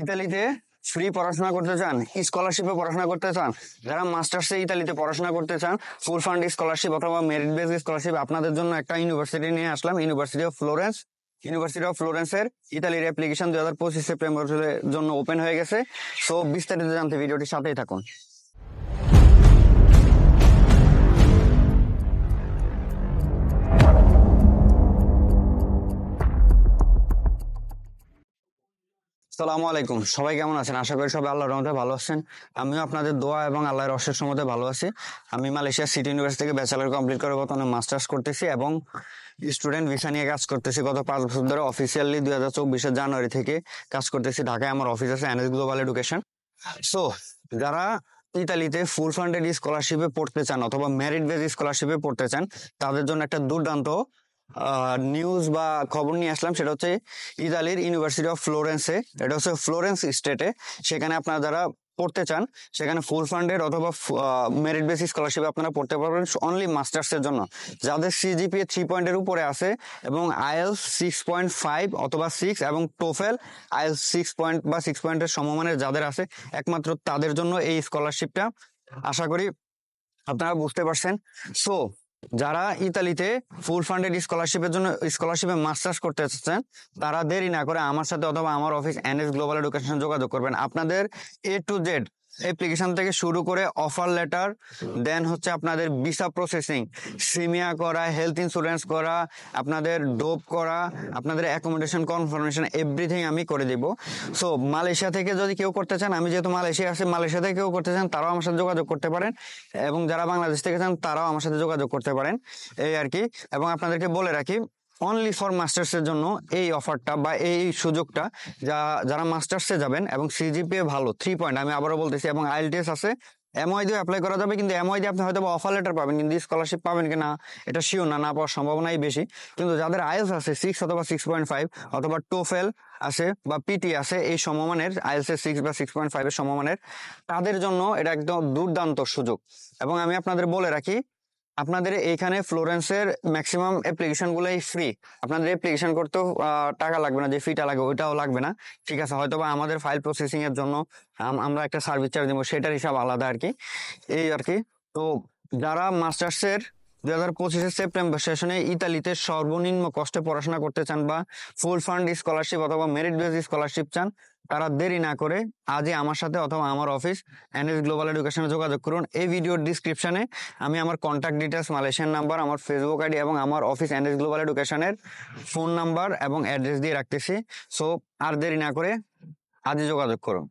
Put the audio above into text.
ইতালিতে ফ্রি পড়াশোনা করতে চান, স্কলারশিপে পড়াশোনা করতে চান, যারা মাস্টার্সে ইতালিতে পড়াশোনা করতে চান, ফুল ফান্ড স্কলারশিপ অথবা মেরিট বেস স্কলারশিপ, আপনাদের জন্য একটা ইউনিভার্সিটি নিয়ে আসলাম, university of Florence. University of ফ্লোরেন্সের ইতালির অ্যাপ্লিকেশন 2025 সেপ্টেম্বরের জন্য ওপেন হয়ে গেছে। সো বিস্তারিত জানতে ভিডিওটির সাথেই থাকুন। আসসালামু আলাইকুম, সবাই কেমন আছেন? আশা করি সবাই আল্লাহর রহমতে ভালো আছেন। আমিও আপনাদের দোয়া এবং আল্লাহর অশেষ রহমতে ভালো আছি। আমি মালয়েশিয়া সিটি ইউনিভার্সিটি থেকে ব্যাচেলর কমপ্লিট করে বর্তমানে মাস্টার্স করতেছি এবং স্টুডেন্ট ভিসা নিয়ে কাজ করতেছি। গত 5 বছর ধরে অফিসিয়ালি 2024 জানুয়ারি থেকে কাজ করতেছি। ঢাকায় আমার অফিস আছে, এনএস গ্লোবাল এডুকেশন। সো যারা ইতালিতে ফুল ফান্ডেড স্কলারশিপে পড়তে চান অথবা মেরিট বেস স্কলারশিপে পড়তে চান, তাদের জন্য একটা দুর্দান্ত নিউজ বা খবর নিয়ে আসলাম। সেটা হচ্ছে ইতালির ইউনিভার্সিটি অফ ফ্লোরেন্সে, এটা হচ্ছে ফ্লোরেন্স স্টেটে। সেখানে আপনারা যারা পড়তে চান, সেখানে ফুল ফান্ডেড অথবা মেরিট বেস স্কলারশিপে আপনারা পড়তে পারবেন অনলি মাস্টার্সের জন্য। যাদের সিজিপিএ 3 পয়েন্টের উপরে আছে এবং আইএলস 6.5 অথবা 6 এবং টোফেল আইএলস 6 পয়েন্ট বা 6 পয়েন্টের সমমানের যাদের আছে, একমাত্র তাদের জন্য এই স্কলারশিপটা। আশা করি আপনারা বুঝতে পারছেন। সো যারা ইতালিতে ফুল ফান্ডেড স্কলারশিপের জন্য স্কলারশিপে মাস্টার্স করতে চাচ্ছেন, তারা দেরি না করে আমার সাথে অথবা আমার অফিস এনএস গ্লোবাল এডুকেশন যোগাযোগ করবেন। আপনাদের A to Z অ্যাপ্লিকেশন থেকে শুরু করে অফার লেটার, দেন হচ্ছে আপনাদের ভিসা প্রসেসিং, সিমিয়া করা, হেলথ ইন্স্যুরেন্স করা, আপনাদের ডোপ করা, আপনাদের অ্যাকোমোডেশন কনফার্মেশন, এভরিথিং আমি করে দিব। সো মালয়েশিয়া থেকে যদি কেউ করতে চান, আমি যেহেতু মালয়েশিয়া আছে, মালয়েশিয়া থেকে কেউ করতে চান তারাও আমার সাথে যোগাযোগ করতে পারেন, এবং যারা বাংলাদেশ থেকে চান তারাও আমার সাথে যোগাযোগ করতে পারেন, এই আর কি। এবং আপনাদেরকে বলে রাখি, অনলি ফর মাস্টার্সের জন্য এই অফারটা বা এই সুযোগটা। যারা মাস্টার্সে যাবেন এবং সিজিপিএ ভালো 3 পয়েন্ট, আমি আবারও বলতেছি, এবং আইএলটিএস আছে, এমওআই দিয়ে অ্যাপ্লাই করা যাবে। কিন্তু এমওআই দিয়ে আপনি হয়তো অফার লেটার পাবেন, কিন্তু স্কলারশিপ পাবেন কিনা এটা শিওর না, না পাওয়ার সম্ভাবনাই বেশি। কিন্তু যাদের আইএলস আছে 6 অথবা 6.5 অথবা টোফেল আছে বা পিটি আছে, এই সমমানের আইএলস এর 6 বা 6.5 এর সমমানের, তাদের জন্য এটা একদম দুর্দান্ত সুযোগ। এবং আমি আপনাদের বলে রাখি, আপনাদের এইখানে ফ্লোরেন্সের ম্যাক্সিমাম অ্যাপ্লিকেশন গুলোই ফ্রি। আপনাদের অ্যাপ্লিকেশন করতেও টাকা লাগবে না, যে ফিটা লাগে ওইটাও লাগবে না, ঠিক আছে। হয়তো বা আমাদের ফাইল প্রসেসিং এর জন্য আমরা একটা সার্ভিস চার্জ দিব, সেটার হিসাব আলাদা আর কি, এই আর কি। তো যারা মাস্টার্সের 2025 সেপ্টেম্বর সেশনে ইতালিতে সর্বনিম্ন কষ্টে পড়াশোনা করতে চান বা ফুল ফান্ড স্কলারশিপ অথবা মেরিট বেস স্কলারশিপ চান, তারা দেরি না করে আজই আমার সাথে অথবা আমার অফিস এনএস গ্লোবাল এডুকেশনে যোগাযোগ করুন। এই ভিডিওর ডিসক্রিপশনে আমি আমার কন্ট্যাক্ট ডিটেলস, মালয়েশিয়ান নাম্বার, আমার ফেসবুক আইডি এবং আমার অফিস এনএস গ্লোবাল এডুকেশনের ফোন নাম্বার এবং অ্যাড্রেস দিয়ে রাখতেছি। সো আর দেরি না করে আজই যোগাযোগ করুন।